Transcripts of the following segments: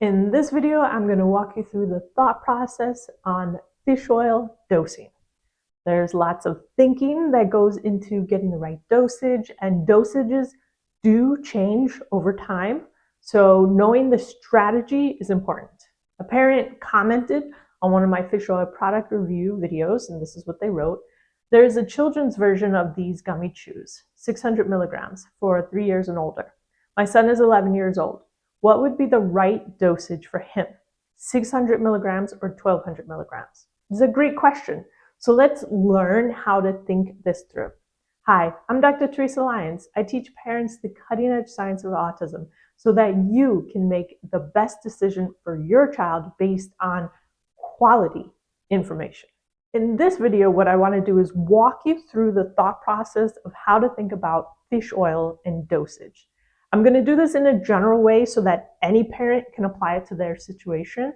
In this video, I'm going to walk you through the thought process on fish oil dosing. There's lots of thinking that goes into getting the right dosage, and dosages do change over time. So knowing the strategy is important. A parent commented on one of my fish oil product review videos, and this is what they wrote. There is a children's version of these gummy chews, 600 milligrams for 3 years and older. My son is 11 years old. What would be the right dosage for him? 600 milligrams or 1200 milligrams? This is a great question. So let's learn how to think this through. Hi, I'm Dr. Teresa Lyons. I teach parents the cutting edge science of autism so that you can make the best decision for your child based on quality information. In this video, what I want to do is walk you through the thought process of how to think about fish oil and dosage. I'm going to do this in a general way so that any parent can apply it to their situation.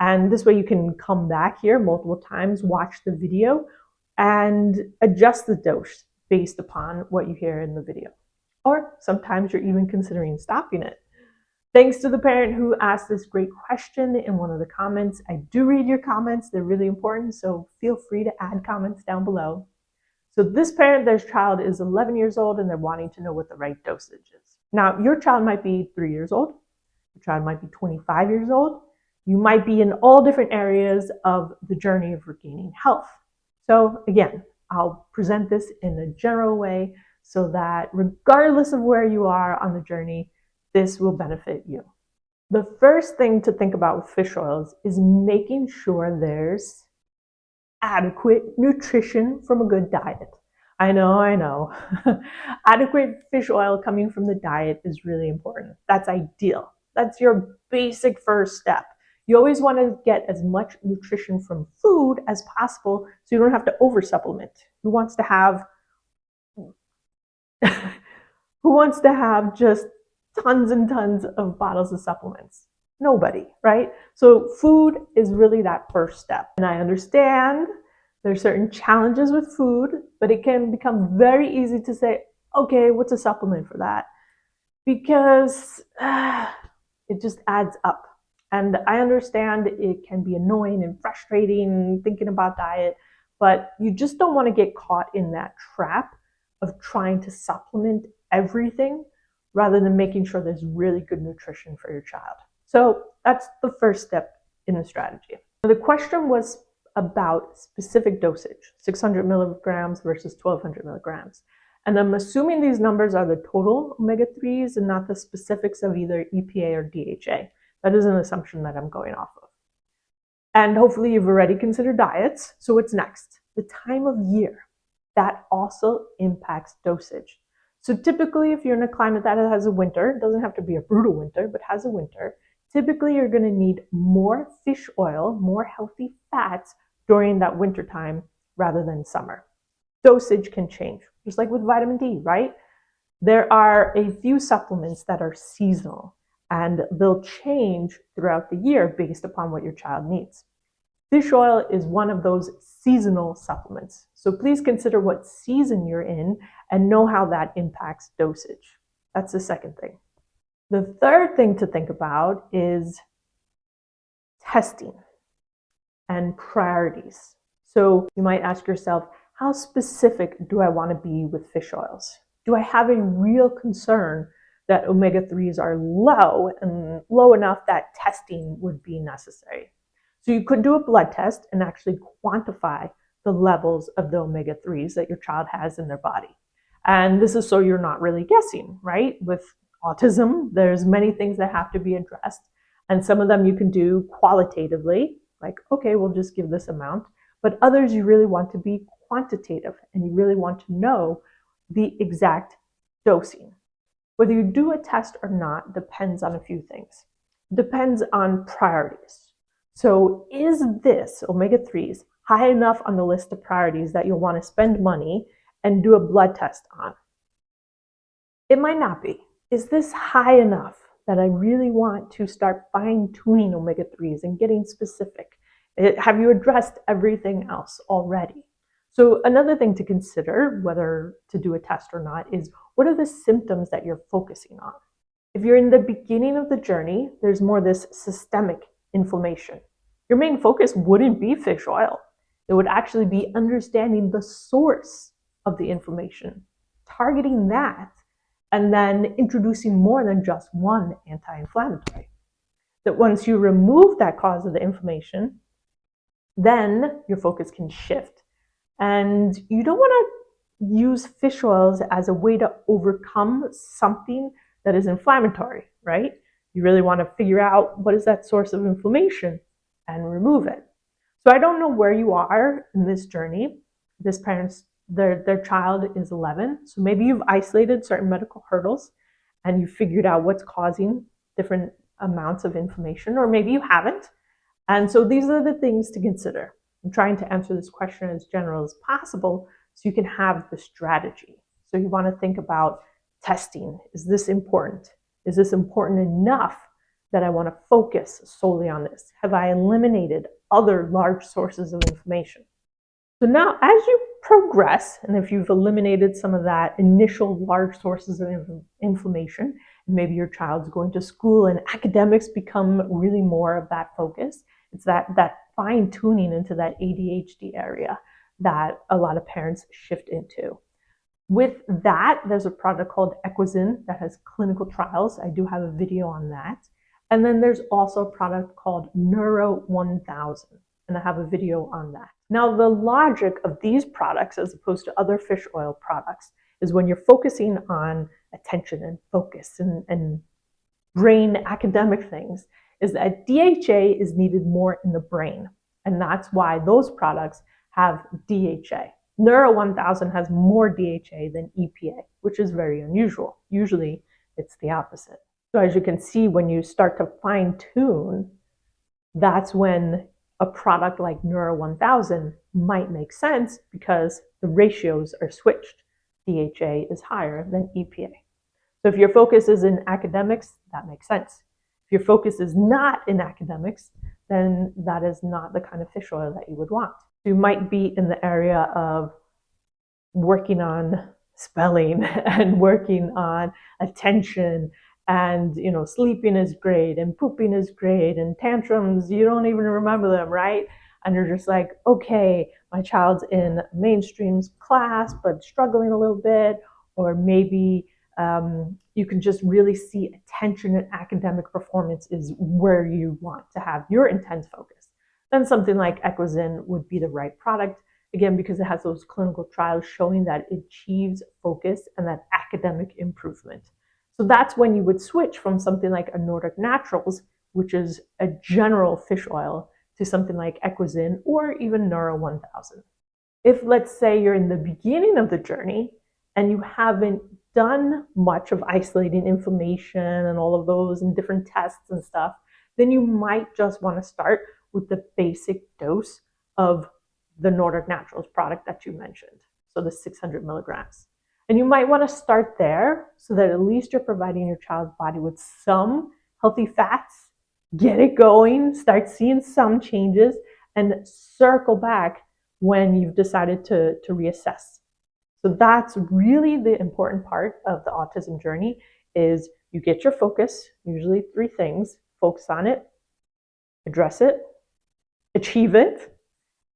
And this way you can come back here multiple times, watch the video, and adjust the dose based upon what you hear in the video. Or sometimes you're even considering stopping it. Thanks to the parent who asked this great question in one of the comments. I do read your comments. They're really important, so feel free to add comments down below. So this parent, their child is 11 years old and they're wanting to know what the right dosage is. Now, your child might be 3 years old. Your child might be 25 years old. You might be in all different areas of the journey of regaining health. So again, I'll present this in a general way so that regardless of where you are on the journey, this will benefit you. The first thing to think about with fish oils is making sure there's adequate nutrition from a good diet. I know. Adequate fish oil coming from the diet is really important. That's ideal. That's your basic first step. You always want to get as much nutrition from food as possible so you don't have to over supplement. Who wants to have just tons and tons of bottles of supplements? Nobody, right? So food is really that first step. And I understand there's certain challenges with food, but it can become very easy to say, okay, what's a supplement for that? Because it just adds up. And I understand it can be annoying and frustrating thinking about diet, but you just don't want to get caught in that trap of trying to supplement everything rather than making sure there's really good nutrition for your child. So that's the first step in the strategy. The question was about specific dosage, 600 milligrams versus 1200 milligrams. And I'm assuming these numbers are the total omega-3s and not the specifics of either EPA or DHA. That is an assumption that I'm going off of. And hopefully you've already considered diets. So what's next? The time of year. That also impacts dosage. So typically if you're in a climate that has a winter, it doesn't have to be a brutal winter, but has a winter, typically you're going to need more fish oil, more healthy fats during that winter time rather than summer. Dosage can change, just like with vitamin D, right? There are a few supplements that are seasonal and they'll change throughout the year based upon what your child needs. Fish oil is one of those seasonal supplements. So please consider what season you're in and know how that impacts dosage. That's the second thing. The third thing to think about is testing and priorities. So you might ask yourself, how specific do I want to be with fish oils? Do I have a real concern that omega-3s are low and low enough that testing would be necessary? So you could do a blood test and actually quantify the levels of the omega-3s that your child has in their body. And this is so you're not really guessing, right? With autism, there's many things that have to be addressed. And some of them you can do qualitatively, like, okay, we'll just give this amount. But others you really want to be quantitative and you really want to know the exact dosing. Whether you do a test or not depends on a few things. It depends on priorities. So is this omega-3s high enough on the list of priorities that you'll want to spend money and do a blood test on? It might not be. Is this high enough that I really want to start fine-tuning omega-3s and getting specific? Have you addressed everything else already? So another thing to consider, whether to do a test or not, is what are the symptoms that you're focusing on? If you're in the beginning of the journey, there's more this systemic inflammation. Your main focus wouldn't be fish oil. It would actually be understanding the source of the inflammation, targeting that, and then introducing more than just one anti-inflammatory. That once you remove that cause of the inflammation, then your focus can shift. And you don't want to use fish oils as a way to overcome something that is inflammatory, right? You really want to figure out what is that source of inflammation and remove it. So I don't know where you are in this journey. This parent's, their child is 11. So maybe you've isolated certain medical hurdles and you figured out what's causing different amounts of inflammation, or maybe you haven't. And so these are the things to consider. I'm trying to answer this question as general as possible so you can have the strategy. So you want to think about testing. Is this important? Is this important enough that I want to focus solely on this? Have I eliminated other large sources of inflammation? So now as you progress, and if you've eliminated some of that initial large sources of inflammation, maybe your child's going to school and academics become really more of that focus. It's that fine tuning into that ADHD area that a lot of parents shift into. With that, there's a product called Autism that has clinical trials. I do have a video on that. And then there's also a product called Neuro 1000, and I have a video on that. Now, the logic of these products, as opposed to other fish oil products, is when you're focusing on attention and focus and brain academic things, is that DHA is needed more in the brain. And that's why those products have DHA. Neuro 1000 has more DHA than EPA, which is very unusual. Usually it's the opposite. So as you can see, when you start to fine tune, that's when a product like Neuro 1000 might make sense because the ratios are switched. DHA is higher than EPA. So if your focus is in academics, that makes sense. If your focus is not in academics, then that is not the kind of fish oil that you would want. You might be in the area of working on spelling and working on attention, and sleeping is great and pooping is great and tantrums, you don't even remember them, right? And you're just like, okay, my child's in mainstream class but struggling a little bit. Or maybe you can just really see attention and academic performance is where you want to have your intense focus. Then something like Autism would be the right product, again, because it has those clinical trials showing that it achieves focus and that academic improvement. So that's when you would switch from something like a Nordic Naturals, which is a general fish oil, to something like Autism or even Neuro 1000. If, let's say, you're in the beginning of the journey and you haven't done much of isolating inflammation and all of those and different tests and stuff, then you might just want to start with the basic dose of the Nordic Naturals product that you mentioned, so the 600 milligrams. And you might want to start there so that at least you're providing your child's body with some healthy fats, get it going, start seeing some changes, and circle back when you've decided to reassess. So that's really the important part of the autism journey, is you get your focus, usually 3 things: focus on it, address it, achieve it,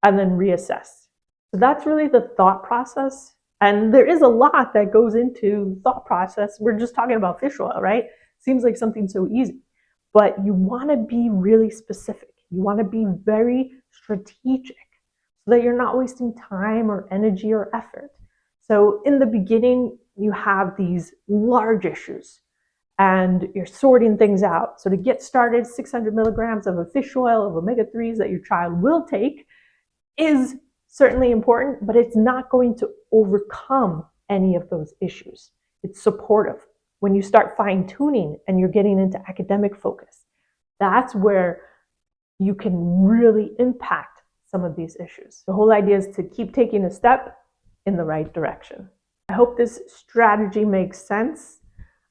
and then reassess. So that's really the thought process. And there is a lot that goes into the thought process. We're just talking about fish oil, right? Seems like something so easy, but you want to be really specific. You want to be very strategic so that you're not wasting time or energy or effort. So in the beginning, you have these large issues and you're sorting things out. So to get started, 600 milligrams of a fish oil of omega-3s that your child will take is certainly important, but it's not going to overcome any of those issues. It's supportive. When you start fine-tuning and you're getting into academic focus, that's where you can really impact some of these issues. The whole idea is to keep taking a step in the right direction. I hope this strategy makes sense.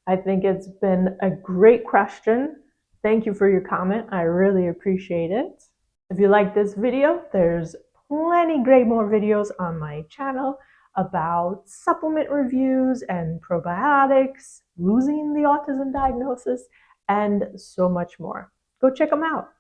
I think it's been a great question. Thank you for your comment. I really appreciate it. If you like this video, there's plenty great more videos on my channel about supplement reviews and probiotics, losing the autism diagnosis, and so much more. Go check them out.